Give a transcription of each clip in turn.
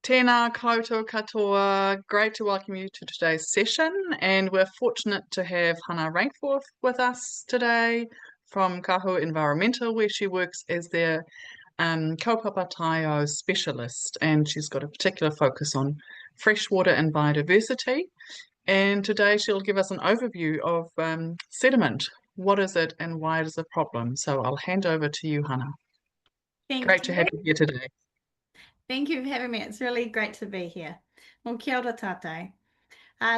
Tēnā koutou katoa. Great to welcome you to today's session, and we're fortunate to have Hana Rainforth with us today from Kahu Environmental, where she works as their kaupapa Taiao specialist, and she's got a particular focus on freshwater and biodiversity. And today she'll give us an overview of sediment. What is it and why it is a problem? So I'll hand over to you, Hana. Great Thank to you. have you here today. Thank you for having me. It's really great to be here. Well, kia ora tātou.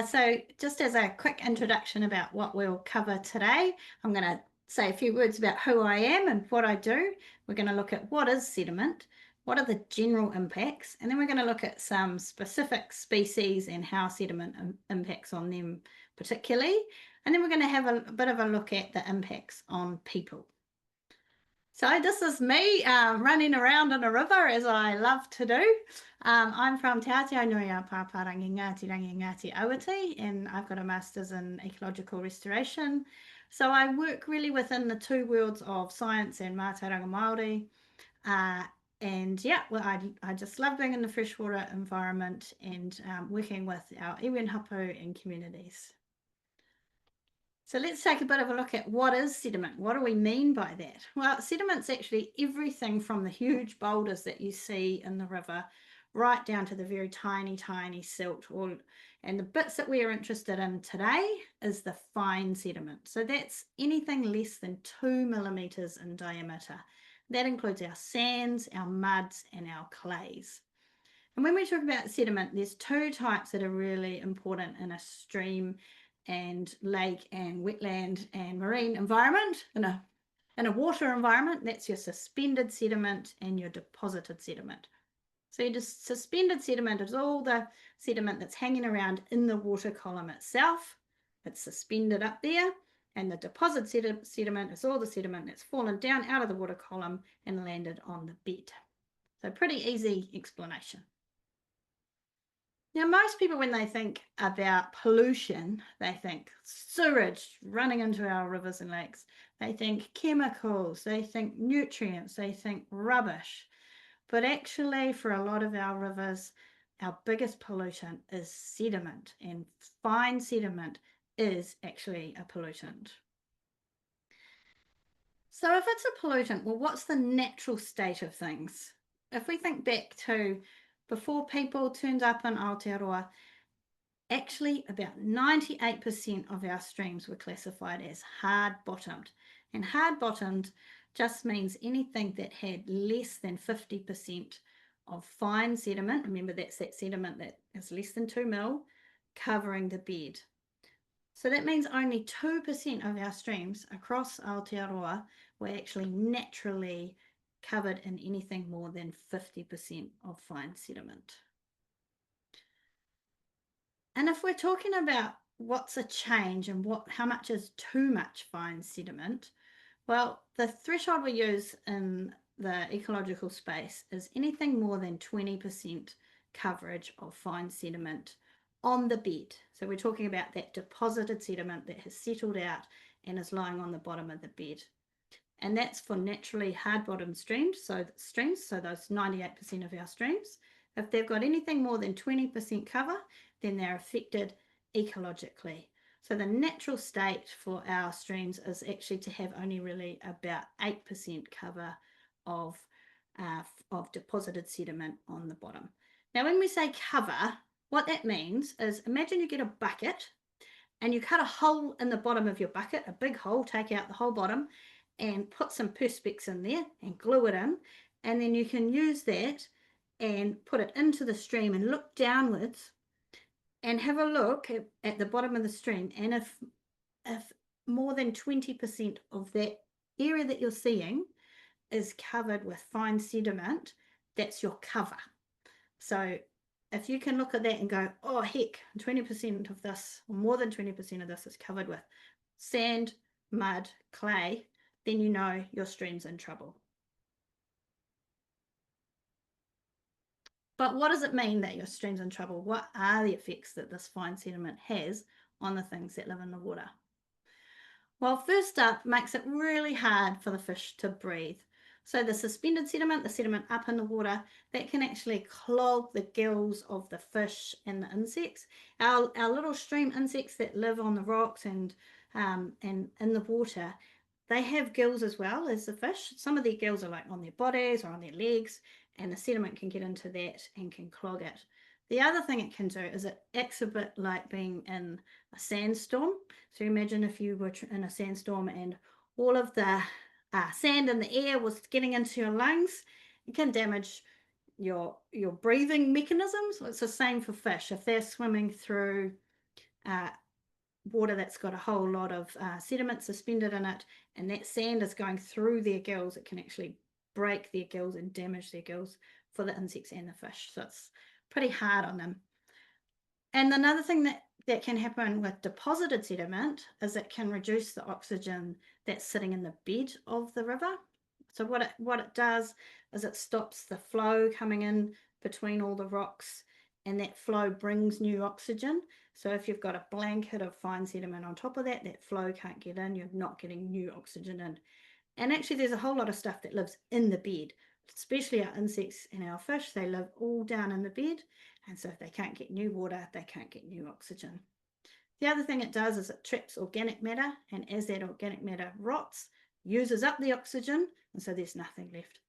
So just as a quick introduction about what we'll cover today, I'm going to say a few words about who I am and what I do. We're going to look at what is sediment, what are the general impacts, and then we're going to look at some specific species and how sediment impacts on them particularly. And then we're going to have a bit of a look at the impacts on people. So this is me running around in a river, as I love to do. I'm from Te Awa Tupua, and I've got a master's in ecological restoration. So I work really within the two worlds of science and mātauranga Māori. And yeah, well, I just love being in the freshwater environment and working with our iwi and hapū and communities. So let's take a bit of a look at what is sediment. What do we mean by that? Well, sediment's actually everything from the huge boulders that you see in the river right down to the very tiny, tiny silt. And the bits that we are interested in today is the fine sediment. So that's anything less than 2 millimeters in diameter. That includes our sands, our muds, and our clays. And when we talk about sediment, there's two types that are really important in a stream and lake and wetland and marine environment. In a water environment, that's your suspended sediment and your deposited sediment. So your suspended sediment is all the sediment that's hanging around in the water column itself. It's suspended up there. And the deposited sediment is all the sediment that's fallen down out of the water column and landed on the bed. So pretty easy explanation. Now, most people, when they think about pollution, they think sewage running into our rivers and lakes. They think chemicals, they think nutrients, they think rubbish. But actually, for a lot of our rivers, our biggest pollutant is sediment, and fine sediment is actually a pollutant. So if it's a pollutant, well, what's the natural state of things? If we think back to before people turned up in Aotearoa, actually about 98% of our streams were classified as hard-bottomed. And hard-bottomed just means anything that had less than 50% of fine sediment. Remember, that's that sediment that is less than 2 mil covering the bed. So that means only 2% of our streams across Aotearoa were actually naturally covered in anything more than 50% of fine sediment. And if we're talking about what's a change and how much is too much fine sediment, well, the threshold we use in the ecological space is anything more than 20% coverage of fine sediment on the bed. So we're talking about that deposited sediment that has settled out and is lying on the bottom of the bed. And that's for naturally hard-bottomed streams, so those 98% of our streams. If they've got anything more than 20% cover, then they're affected ecologically. So the natural state for our streams is actually to have only really about 8% cover of deposited sediment on the bottom. Now, when we say cover, what that means is imagine you get a bucket and you cut a hole in the bottom of your bucket, a big hole, take out the whole bottom, and put some perspex in there and glue it in, and then you can use that and put it into the stream and look downwards and have a look at the bottom of the stream. And if more than 20% of that area that you're seeing is covered with fine sediment, that's your cover. So if you can look at that and go, oh heck, 20% of this, or more than 20% of this is covered with sand, mud, clay, then you know your stream's in trouble. But what does it mean that your stream's in trouble? What are the effects that this fine sediment has on the things that live in the water? Well, first up, makes it really hard for the fish to breathe. So the suspended sediment, the sediment up in the water, that can actually clog the gills of the fish and the insects. Our little stream insects that live on the rocks and in the water, they have gills as well as the fish. Some of their gills are like on their bodies or on their legs, and the sediment can get into that and can clog it. The other thing it can do is it acts a bit like being in a sandstorm. So imagine if you were in a sandstorm and all of the sand in the air was getting into your lungs. It can damage your breathing mechanisms. It's the same for fish. If they're swimming through water that's got a whole lot of sediment suspended in it, and that sand is going through their gills, it can actually break their gills and damage their gills for the insects and the fish. So it's pretty hard on them. And another thing that can happen with deposited sediment is it can reduce the oxygen that's sitting in the bed of the river. So what it does is it stops the flow coming in between all the rocks, and that flow brings new oxygen. So if you've got a blanket of fine sediment on top of that, that flow can't get in, you're not getting new oxygen in. And actually there's a whole lot of stuff that lives in the bed, especially our insects and our fish. They live all down in the bed, and so if they can't get new water, they can't get new oxygen. The other thing it does is it traps organic matter, and as that organic matter rots, uses up the oxygen, and so there's nothing left.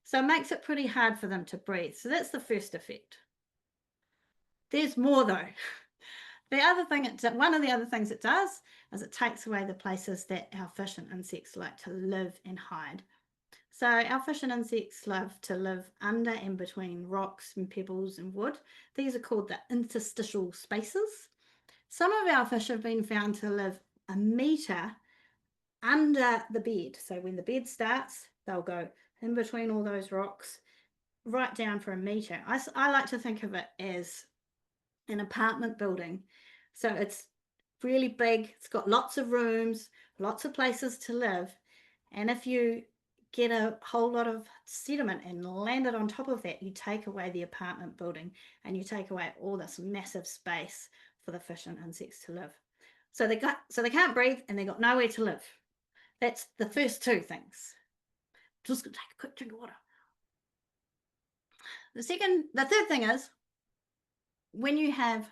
So it makes it pretty hard for them to breathe. So that's the first effect. There's more though. One of the other things it does is it takes away the places that our fish and insects like to live and hide. So our fish and insects love to live under and between rocks and pebbles and wood. These are called the interstitial spaces. Some of our fish have been found to live 1 meter under the bed. So when the bed starts, they'll go in between all those rocks, right down for 1 meter. I like to think of it as an apartment building. So it's really big, it's got lots of rooms, lots of places to live. And if you get a whole lot of sediment and land it on top of that, you take away the apartment building and you take away all this massive space for the fish and insects to live. So they can't breathe and they got nowhere to live. That's the first two things. Just gonna take a quick drink of water. The third thing is, when you have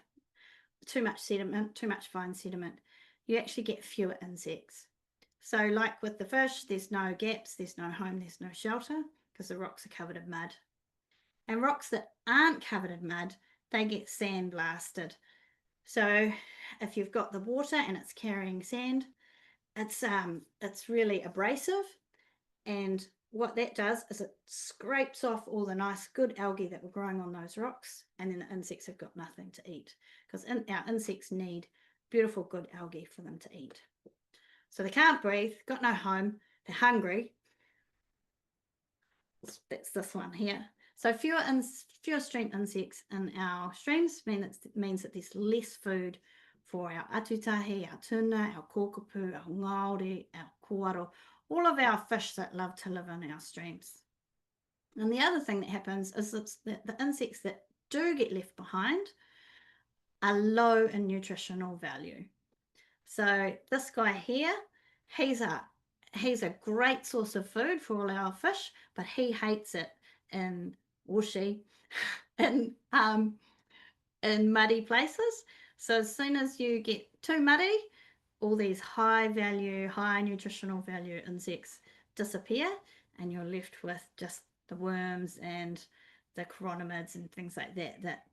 too much sediment, too much fine sediment, you actually get fewer insects. So like with the fish, there's no gaps, there's no home, there's no shelter, because the rocks are covered in mud. And rocks that aren't covered in mud, they get sandblasted. So if you've got the water and it's carrying sand, it's really abrasive, and what that does is it scrapes off all the nice good algae that were growing on those rocks, and then the insects have got nothing to eat, because our insects need beautiful good algae for them to eat. So they can't breathe, got no home, they're hungry. That's this one here. So fewer stream insects in our streams means that there's less food for our atutahi, our tuna, our kōkapu, our ngauri, our kōaro, all of our fish that love to live in our streams. And the other thing that happens is that the insects that do get left behind are low in nutritional value. So this guy here, he's a great source of food for all our fish, but he hates it in muddy places. So as soon as you get too muddy, all these high nutritional value insects disappear, and you're left with just the worms and the chironomids and things like that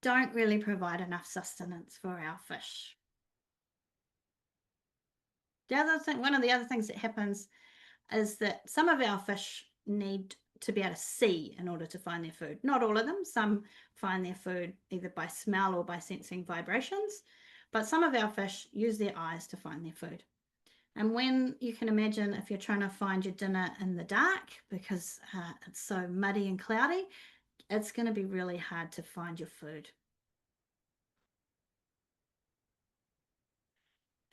don't really provide enough sustenance for our fish. One of the other things that happens is that some of our fish need to be able to see in order to find their food. Not all of them. Some find their food either by smell or by sensing vibrations, but some of our fish use their eyes to find their food. And when you can imagine, if you're trying to find your dinner in the dark because it's so muddy and cloudy, it's going to be really hard to find your food.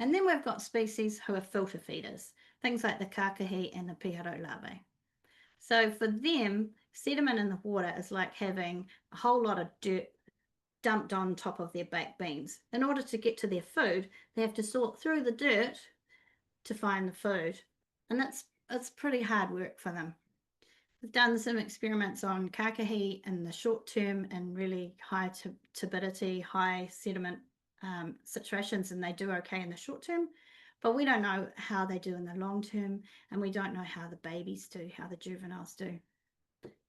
And then we've got species who are filter feeders, things like the kakahi and the piharo larvae. So for them, sediment in the water is like having a whole lot of dirt dumped on top of their baked beans. In order to get to their food, they have to sort through the dirt to find the food. And it's pretty hard work for them. We've done some experiments on kakahi in the short term and really high turbidity, high sediment situations, and they do okay in the short term, but we don't know how they do in the long term, and we don't know how the babies do, how the juveniles do.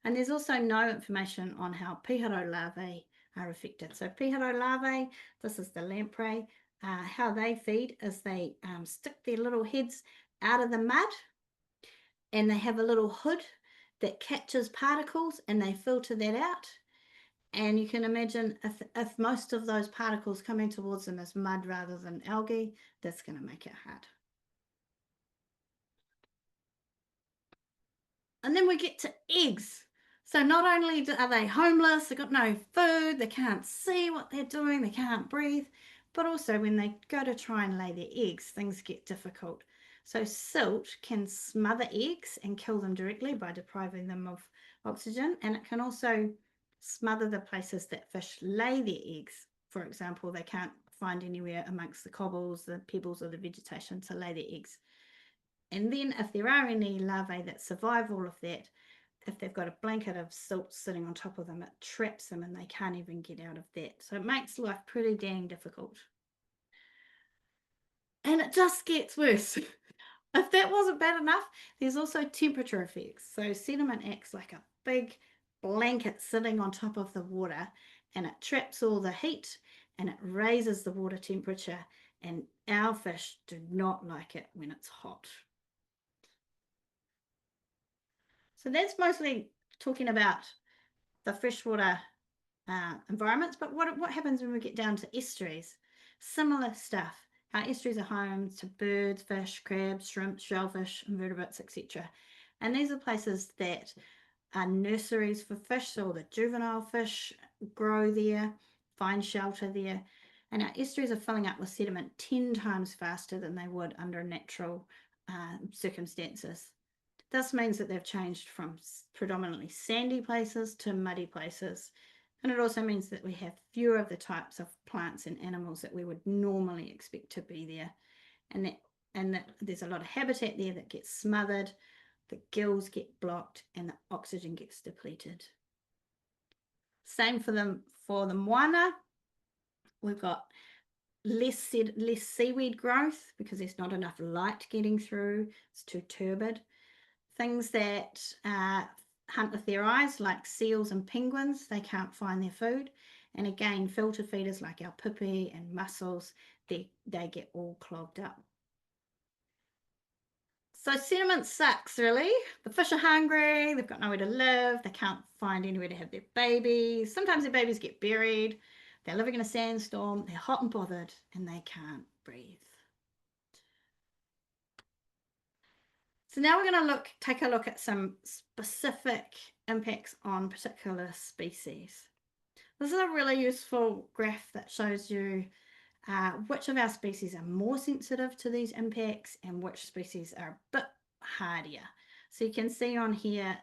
And there's also no information on how piharo larvae are affected. So piharo larvae, this is the lamprey, how they feed is they stick their little heads out of the mud, and they have a little hood that catches particles, and they filter that out. And you can imagine if most of those particles coming towards them is mud rather than algae, that's going to make it hard. And then we get to eggs. So not only are they homeless, they've got no food, they can't see what they're doing, they can't breathe, but also when they go to try and lay their eggs, things get difficult. So silt can smother eggs and kill them directly by depriving them of oxygen, and it can also smother the places that fish lay their eggs. For example, they can't find anywhere amongst the cobbles, the pebbles, or the vegetation to lay their eggs. And then if there are any larvae that survive all of that, if they've got a blanket of silt sitting on top of them, it traps them and they can't even get out of that. So it makes life pretty dang difficult. And it just gets worse. If that wasn't bad enough, there's also temperature effects. So sediment acts like a big blanket sitting on top of the water, and it traps all the heat and it raises the water temperature, and our fish do not like it when it's hot. So that's mostly talking about the freshwater environments, but what happens when we get down to estuaries? Similar stuff. Our estuaries are home to birds, fish, crabs, shrimp, shellfish, invertebrates, etc. And these are places that are nurseries for fish, so all the juvenile fish grow there, find shelter there. And our estuaries are filling up with sediment 10 times faster than they would under natural circumstances. This means that they've changed from predominantly sandy places to muddy places. And it also means that we have fewer of the types of plants and animals that we would normally expect to be there. And that there's a lot of habitat there that gets smothered, the gills get blocked, and the oxygen gets depleted. Same for the moana. We've got less seaweed growth because there's not enough light getting through. It's too turbid. Things that hunt with their eyes, like seals and penguins, they can't find their food. And again, filter feeders like our pipi and mussels, they get all clogged up. So sediment sucks, really. The fish are hungry, they've got nowhere to live, they can't find anywhere to have their babies. Sometimes their babies get buried, they're living in a sandstorm, they're hot and bothered, and they can't breathe. So now we're going to take a look at some specific impacts on particular species. This is a really useful graph that shows you which of our species are more sensitive to these impacts and which species are a bit hardier. So you can see on here,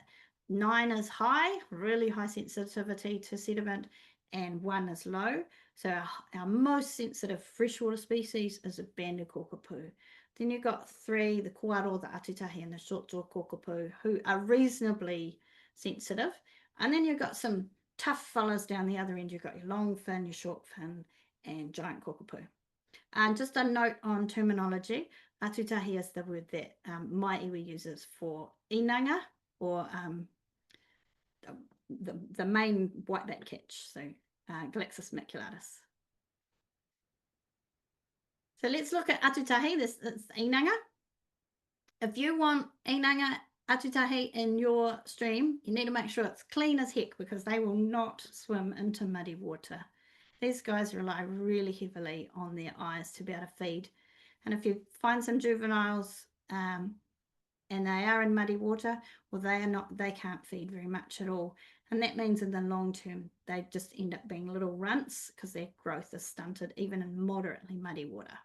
9 is high, really high sensitivity to sediment, and 1 is low. So our most sensitive freshwater species is a banded kakapo. Then you've got 3, the koaro, the atutahi, and the short-jaw kakapo, who are reasonably sensitive. And then you've got some tough fellas down the other end. You've got your long fin, your short fin, and giant kakapo. And just a note on terminology, atutahi is the word that my iwi uses for inanga, or the main whiteback catch, so Galaxis maculatus. So let's look at atutahi. This is inanga. If you want inanga atutahi in your stream, you need to make sure it's clean as heck, because they will not swim into muddy water. These guys rely really heavily on their eyes to be able to feed. And if you find some juveniles and they are in muddy water, well, they can't feed very much at all. And that means in the long term, they just end up being little runts because their growth is stunted, even in moderately muddy water.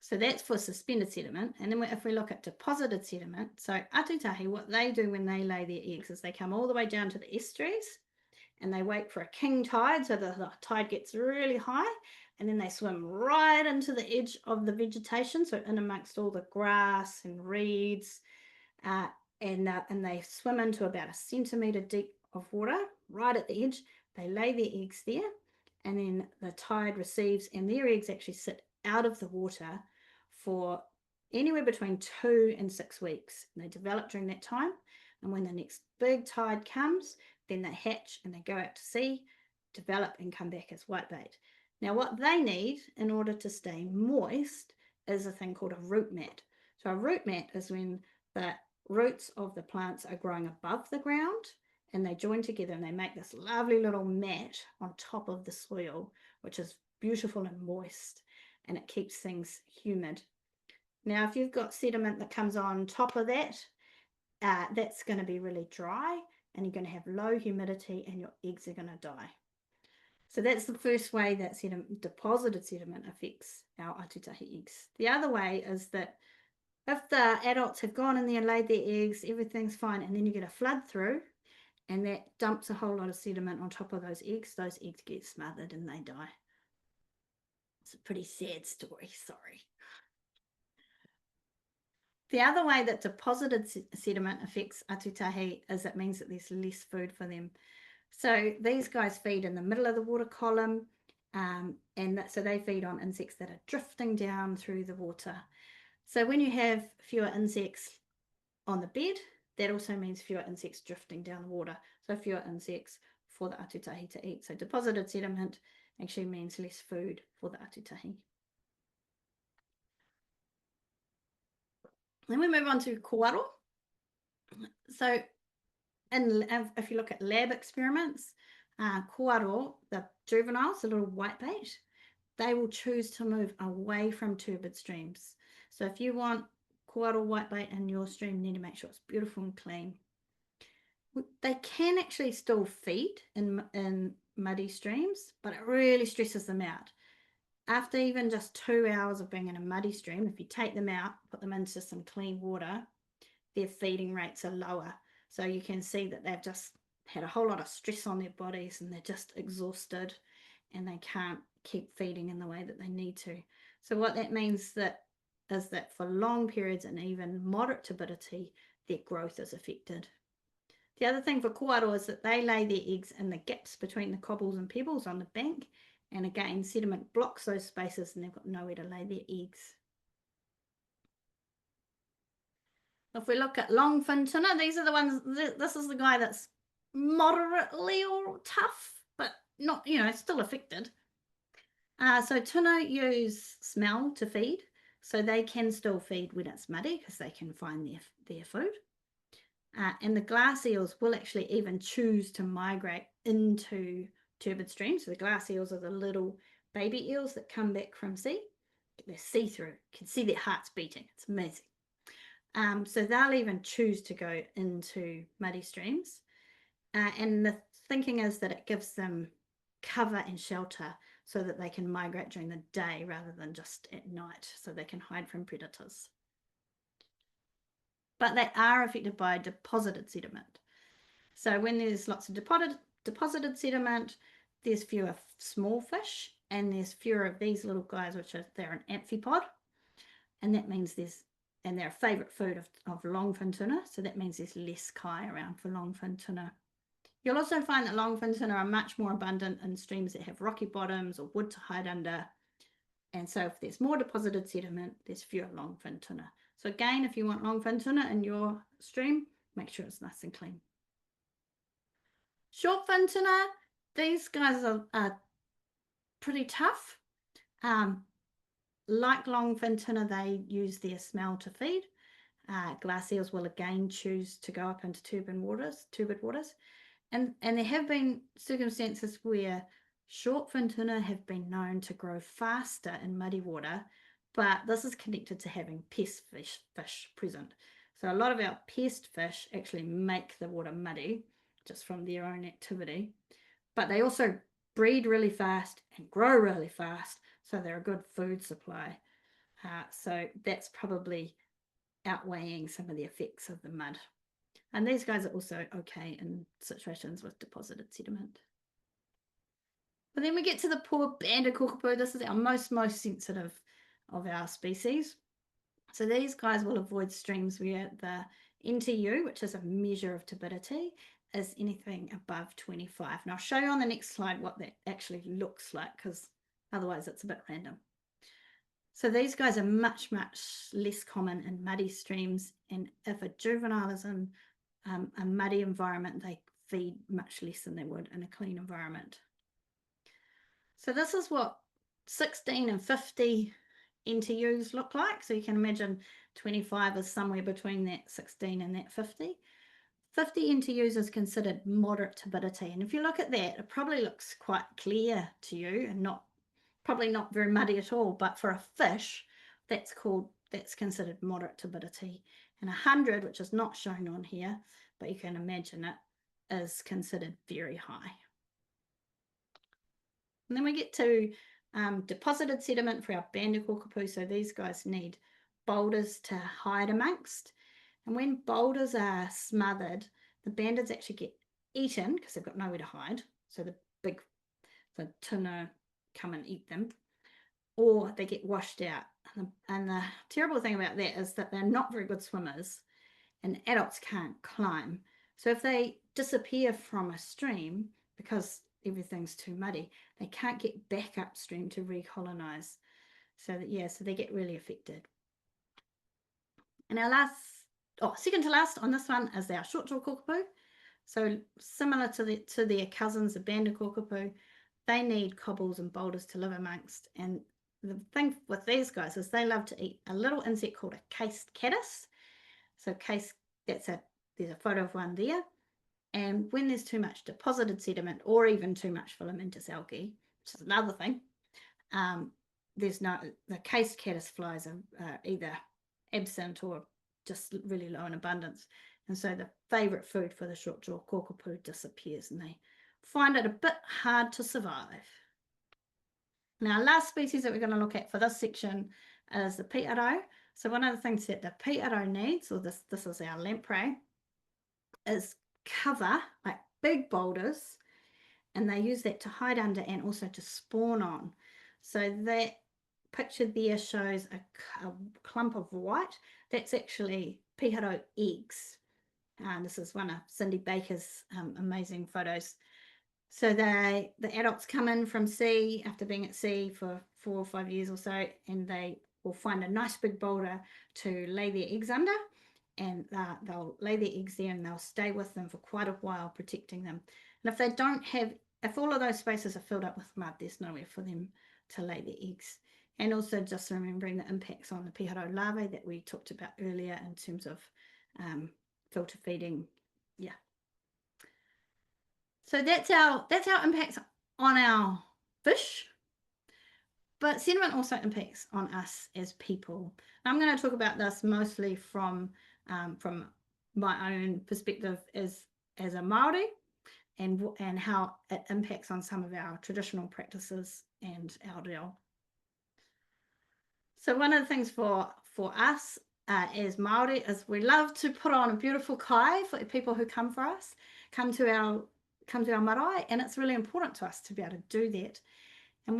So that's for suspended sediment. And then if we look at deposited sediment, so atutahi, what they do when they lay their eggs is they come all the way down to the estuaries and they wait for a king tide, so the tide gets really high, and then they swim right into the edge of the vegetation, so in amongst all the grass and reeds, and they swim into about 1 centimetre deep of water right at the edge. They lay their eggs there, and then the tide receives, and their eggs actually sit out of the water for anywhere between 2 and 6 weeks. And they develop during that time, and when the next big tide comes, then they hatch and they go out to sea, develop, and come back as whitebait. Now, what they need in order to stay moist is a thing called a root mat. So a root mat is when the roots of the plants are growing above the ground, and they join together and they make this lovely little mat on top of the soil, which is beautiful and moist, and it keeps things humid. Now, if you've got sediment that comes on top of that, that's going to be really dry, and you're going to have low humidity, and your eggs are going to die. So that's the first way that deposited sediment affects our atutahi eggs. The other way is that if the adults have gone in there and laid their eggs, everything's fine, and then you get a flood through, and that dumps a whole lot of sediment on top of those eggs get smothered and they die. It's a pretty sad story, sorry. The other way that deposited sediment affects atutahi is it means that there's less food for them. So these guys feed in the middle of the water column, so they feed on insects that are drifting down through the water. So when you have fewer insects on the bed, that also means fewer insects drifting down the water. So fewer insects for the atutahi to eat. So deposited sediment actually means less food for the atutahi. Then we move on to kouaro. So if you look at lab experiments, kouaro, the juveniles, the little whitebait, they will choose to move away from turbid streams. So if you want kouaro whitebait in your stream, you need to make sure it's beautiful and clean. They can actually still feed in muddy streams, but it really stresses them out. After even just 2 hours of being in a muddy stream, if you take them out, put them into some clean water, their feeding rates are lower. So you can see that they've just had a whole lot of stress on their bodies, and they're just exhausted, and they can't keep feeding in the way that they need to. So what that means is that for long periods and even moderate turbidity, their growth is affected. The other thing for kouaro is that they lay their eggs in the gaps between the cobbles and pebbles on the bank, and again, sediment blocks those spaces and they've got nowhere to lay their eggs. If we look at longfin tuna, these are the ones, this is the guy that's moderately or tough, but not, still affected. So tuna use smell to feed, so they can still feed when it's muddy because they can find their food. And the glass eels will actually even choose to migrate into turbid streams. So the glass eels are the little baby eels that come back from sea. They're see-through. You can see their hearts beating. It's amazing. So they'll even choose to go into muddy streams. And the thinking is that it gives them cover and shelter so that they can migrate during the day rather than just at night, so they can hide from predators. But they are affected by deposited sediment. So when there's lots of deposited sediment, there's fewer small fish, and there's fewer of these little guys, they're an amphipod, and that means and they're a favourite food of longfin tuna, so that means there's less kai around for longfin tuna. You'll also find that longfin tuna are much more abundant in streams that have rocky bottoms or wood to hide under, and so if there's more deposited sediment, there's fewer longfin tuna. So again, if you want longfin tuna in your stream, make sure it's nice and clean. Shortfin tuna, these guys are pretty tough. Like longfin tuna, they use their smell to feed. Glass eels will again choose to go up into turbid waters. And there have been circumstances where shortfin tuna have been known to grow faster in muddy water, but this is connected to having pest fish present. So a lot of our pest fish actually make the water muddy just from their own activity, but they also breed really fast and grow really fast, so they're a good food supply. So that's probably outweighing some of the effects of the mud. And these guys are also okay in situations with deposited sediment. But then we get to the poor banded kakapo. This is our most sensitive of our species. So these guys will avoid streams where the NTU, which is a measure of turbidity, is anything above 25. And I'll show you on the next slide what that actually looks like, because otherwise it's a bit random. So these guys are much, much less common in muddy streams, and if a juvenile is in a muddy environment, they feed much less than they would in a clean environment. So this is what 16 and 50 NTUs look like. So you can imagine 25 is somewhere between that 16 and that 50. 50 NTUs is considered moderate turbidity. And if you look at that, it probably looks quite clear to you and probably not very muddy at all. But for a fish, that's considered moderate turbidity. And 100, which is not shown on here, but you can imagine it, is considered very high. And then we get to deposited sediment for our banded kōkapu. So these guys need boulders to hide amongst. And when boulders are smothered, the bandeds actually get eaten because they've got nowhere to hide. So the tino come and eat them, or they get washed out. And the terrible thing about that is that they're not very good swimmers, and adults can't climb. So if they disappear from a stream because everything's too muddy, they can't get back upstream to recolonize. So they get really affected. And our second to last on this one is our short-jaw kōkapu. So similar to their cousins, the banded kōkapu, they need cobbles and boulders to live amongst. And the thing with these guys is they love to eat a little insect called a cased caddis. So there's a photo of one there. And when there's too much deposited sediment or even too much filamentous algae, which is another thing, the cased caddis flies are either absent or just really low in abundance. And so the favorite food for the short-jaw kōkapu disappears, and they find it a bit hard to survive. Now, last species that we're going to look at for this section is the piaro. So one of the things that the piaro needs, or this is our lamprey, is cover, like big boulders, and they use that to hide under and also to spawn on. So that picture there shows a clump of white. That's actually piaro eggs. This is one of Cindy Baker's amazing photos. So the adults come in from sea after being at sea for 4 or 5 years or so, and they will find a nice big boulder to lay their eggs under, and they'll lay their eggs there and they'll stay with them for quite a while, protecting them. And if all of those spaces are filled up with mud, there's nowhere for them to lay their eggs. And also just remembering the impacts on the piaro larvae that we talked about earlier in terms of filter feeding. Yeah. So that's our impacts on our fish. But sediment also impacts on us as people. And I'm going to talk about this mostly from my own perspective as a Māori, and how it impacts on some of our traditional practices and our reo. So one of the things for us as Māori is we love to put on a beautiful kai for people who come to our marae, and it's really important to us to be able to do that. And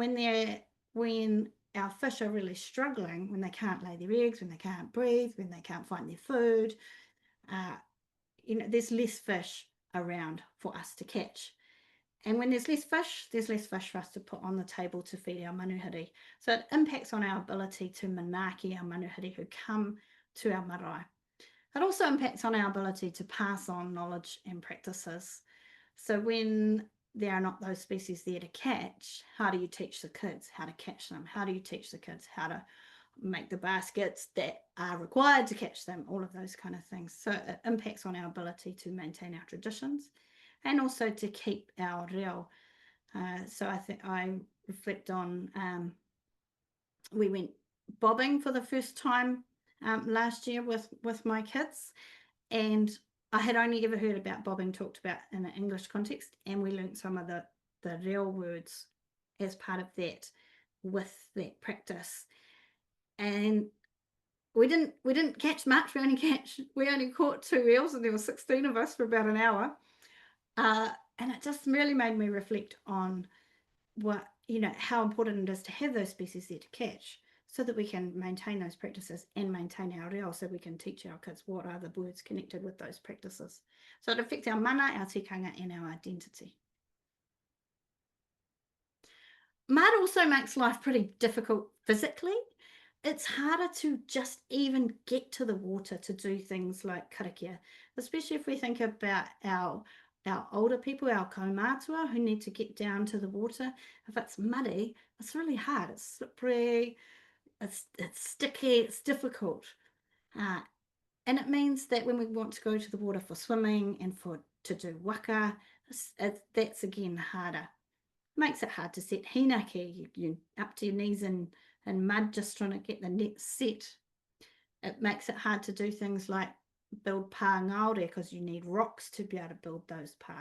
when our fish are really struggling, when they can't lay their eggs, when they can't breathe, when they can't find their food, there's less fish around for us to catch. And when there's less fish for us to put on the table to feed our manuhiri. So it impacts on our ability to manaaki our manuhiri who come to our marae. It also impacts on our ability to pass on knowledge and practices. So when there are not those species there to catch, how do you teach the kids how to catch them? How do you teach the kids how to make the baskets that are required to catch them? All of those kind of things. So it impacts on our ability to maintain our traditions and also to keep our reo. So I reflect on, we went bobbing for the first time last year with my kids, and I had only ever heard about bobbing talked about in an English context, and we learned some of the reo words as part of that with that practice. And we didn't catch much. We only caught 2 eels, and there were 16 of us for about an hour. And it just really made me reflect on how important it is to have those species there to catch. so that we can maintain those practices and maintain our reo, so we can teach our kids what are the words connected with those practices. So it affects our mana, our tikanga, and our identity. Mud also makes life pretty difficult physically. It's harder to just even get to the water to do things like karakia, especially if we think about our older people, our kaumātua, who need to get down to the water. If it's muddy, it's really hard. It's slippery, it's sticky, it's difficult. And it means that when we want to go to the water for swimming and to do waka, that's again harder. Makes it hard to set hinaki, you up to your knees in mud just trying to get the net set. It makes it hard to do things like build pā ngaure, because you need rocks to be able to build those pā.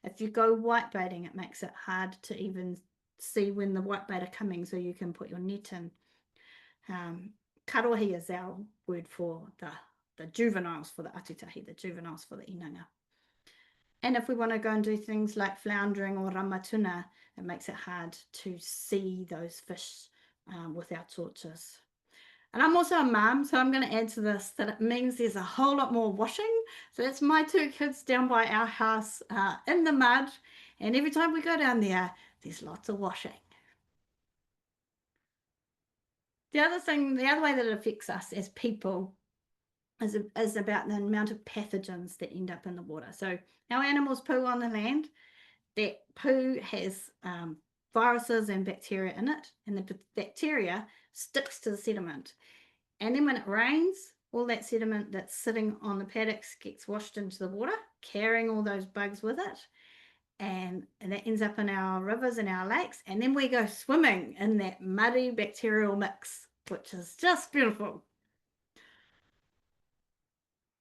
If you go whitebaiting, it makes it hard to even see when the whitebait are coming so you can put your net in. Karohi is our word for the juveniles for the atutahi, the juveniles for the inanga. And if we want to go and do things like floundering or ramatuna, it makes it hard to see those fish with our torches. And I'm also a mum, so I'm going to add to this that it means there's a whole lot more washing. So that's my 2 kids down by our house in the mud. And every time we go down there, there's lots of washing. The other way that it affects us as people is about the amount of pathogens that end up in the water. So our animals poo on the land. That poo has viruses and bacteria in it, and the bacteria sticks to the sediment. And then when it rains, all that sediment that's sitting on the paddocks gets washed into the water, carrying all those bugs with it. And that ends up in our rivers and our lakes. And then we go swimming in that muddy bacterial mix, which is just beautiful.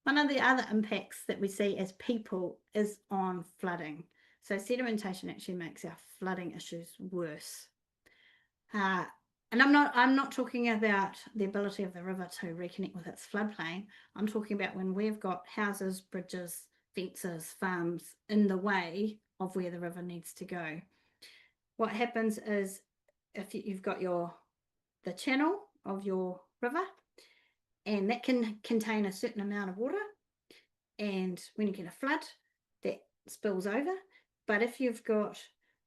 One of the other impacts that we see as people is on flooding. So sedimentation actually makes our flooding issues worse. And I'm not talking about the ability of the river to reconnect with its floodplain. I'm talking about when we've got houses, bridges, fences, farms in the way of where the river needs to go. What happens is, if you've got the channel of your river, and that can contain a certain amount of water, and when you get a flood, that spills over. But if you've got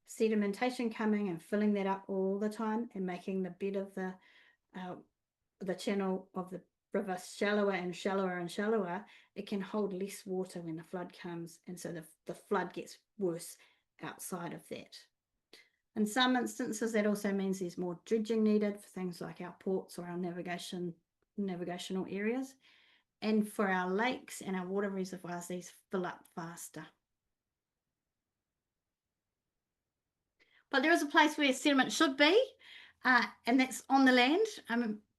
sedimentation coming and filling that up all the time and making the bed of the channel of the river shallower and shallower and shallower, it can hold less water when the flood comes, and so the flood gets worse outside of that. In some instances, that also means there's more dredging needed for things like our ports or our navigational areas. And for our lakes and our water reservoirs, these fill up faster. But there is a place where sediment should be, and that's on the land.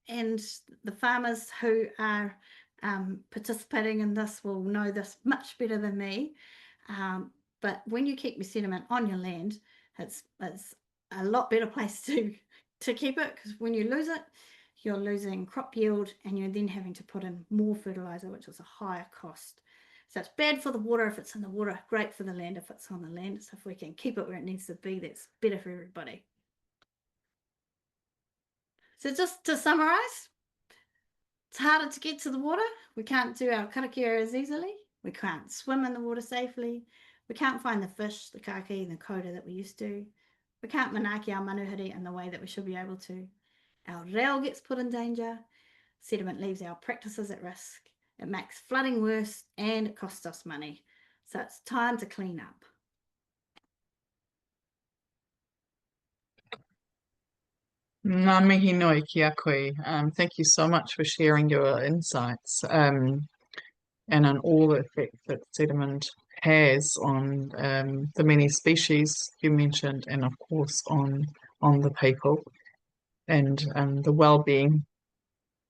And the farmers who are participating in this will know this much better than me. But when you keep your sediment on your land, it's a lot better place to keep it, because when you lose it, you're losing crop yield, and you're then having to put in more fertilizer, which is a higher cost. So it's bad for the water if it's in the water, great for the land if it's on the land. So if we can keep it where it needs to be, that's better for everybody. So just to summarize, it's harder to get to the water. We can't do our karakia as easily. We can't swim in the water safely. We can't find the fish, the kaki, the koutou that we used to. We can't manaaki our manuhiri in the way that we should be able to. Our reo gets put in danger. Sediment leaves our practices at risk. It makes flooding worse, and it costs us money. So it's time to clean up. Ngā mihi nui ki a koe. Thank you so much for sharing your insights and on all the effects that sediment has on the many species you mentioned, and of course on the people and the well-being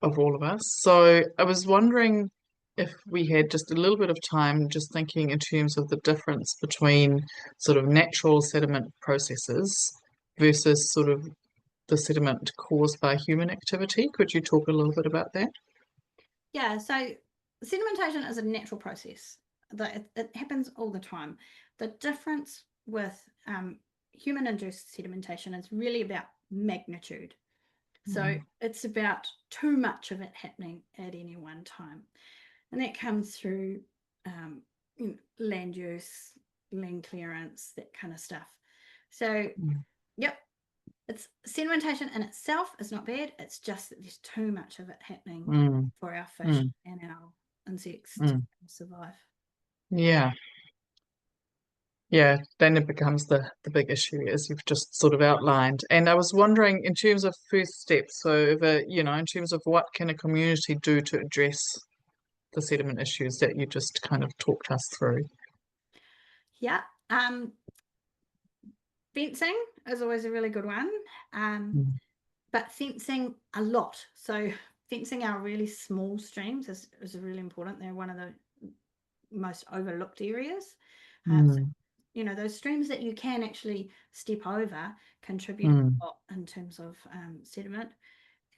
of all of us. So I was wondering if we had just a little bit of time, just thinking in terms of the difference between sort of natural sediment processes versus sort of the sediment caused by human activity. Could you talk a little bit about that? Yeah, so sedimentation is a natural process. It happens all the time. The difference with human-induced sedimentation is really about magnitude. So it's about too much of it happening at any one time. And that comes through land use, land clearance, that kind of stuff. So, yep, it's sedimentation in itself is not bad. It's just that there's too much of it happening for our fish and our insects to survive. Yeah. Yeah, then it becomes the big issue, as you've just sort of outlined. And I was wondering, in terms of first steps, so in terms of what can a community do to address the sediment issues that you just kind of talked us through? Yeah. Fencing is always a really good one. But fencing a lot. So fencing our really small streams is really important. They're one of the most overlooked areas. So, those streams that you can actually step over contribute a lot in terms of sediment.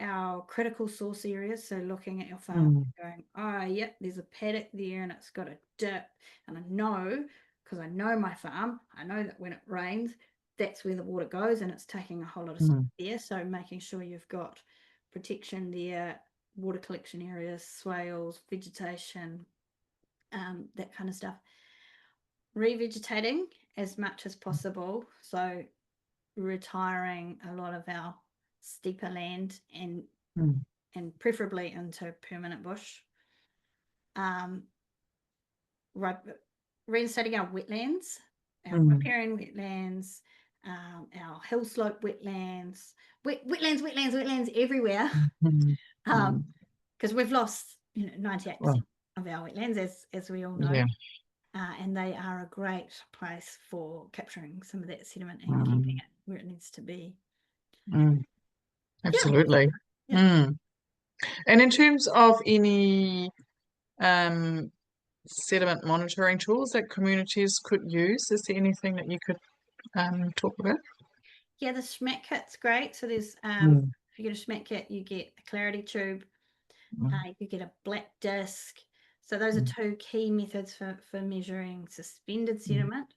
Our critical source areas, so looking at your farm going, oh, yep, there's a paddock there and it's got a dip. And I know, because I know my farm, I know that when it rains, that's where the water goes and it's taking a whole lot of stuff there. So making sure you've got protection there, water collection areas, swales, vegetation, that kind of stuff. Revegetating as much as possible. So retiring a lot of our steeper land and preferably into permanent bush. Reinstating our wetlands, our riparian wetlands, our hill slope wetlands, wetlands everywhere. Because we've lost 98% of our wetlands, as we all know. Yeah. And they are a great place for capturing some of that sediment and keeping it where it needs to be. Absolutely. Yeah. And in terms of any sediment monitoring tools that communities could use, is there anything that you could talk about? Yeah, the SMAT kit's great. So there's if you get a SMAT kit, you get a clarity tube, you get a black disc. So those are two key methods for measuring suspended sediment.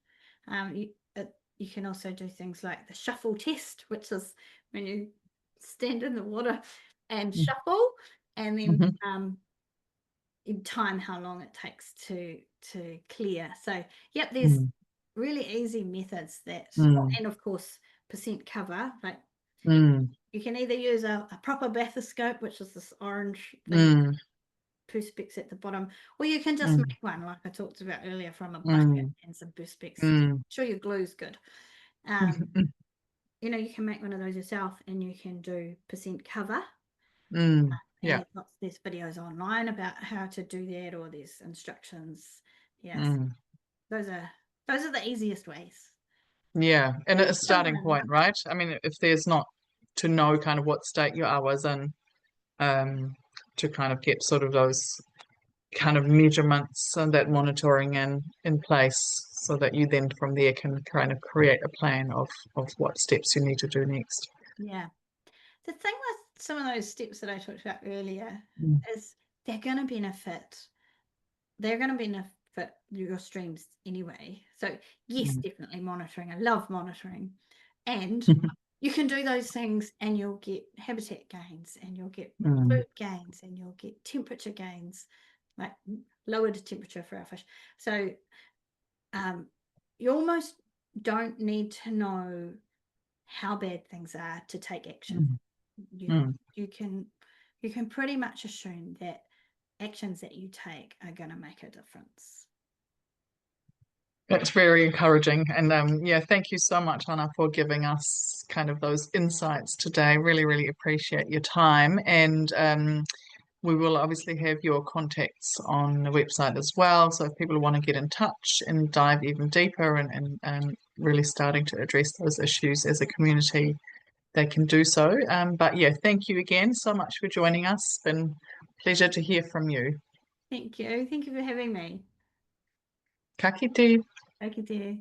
You can also do things like the shuffle test, which is when you stand in the water and shuffle, and then in time how long it takes to clear. So yep, there's really easy methods that, and of course percent cover. Like you can either use a proper bathoscope, which is this orange thing, perspex at the bottom, or you can just make one like I talked about earlier from a bucket and some perspex. Make sure your glue's good. You can make one of those yourself, and you can do percent cover. Yeah. There's videos online about how to do that, or there's instructions. Yes, those are the easiest ways. Yeah, and a starting point, right? I mean, if there's not to know kind of what state your hours in, to kind of get sort of those kind of measurements and that monitoring in place, so that you then from there can kind of create a plan of what steps you need to do next. Yeah. The thing with some of those steps that I talked about earlier is they're going to benefit your streams anyway. So yes, definitely monitoring. I love monitoring. And you can do those things and you'll get habitat gains, and you'll get food gains, and you'll get temperature gains, like lowered temperature for our fish. So you almost don't need to know how bad things are to take action. You can pretty much assume that actions that you take are going to make a difference. That's very encouraging. And yeah, thank you so much, Hana, for giving us kind of those insights today. Really, really appreciate your time. And we will obviously have your contacts on the website as well. So if people want to get in touch and dive even deeper and really starting to address those issues as a community, they can do so. But yeah, thank you again so much for joining us. It's been a pleasure to hear from you. Thank you. Thank you for having me. Ka kite. Ka kite.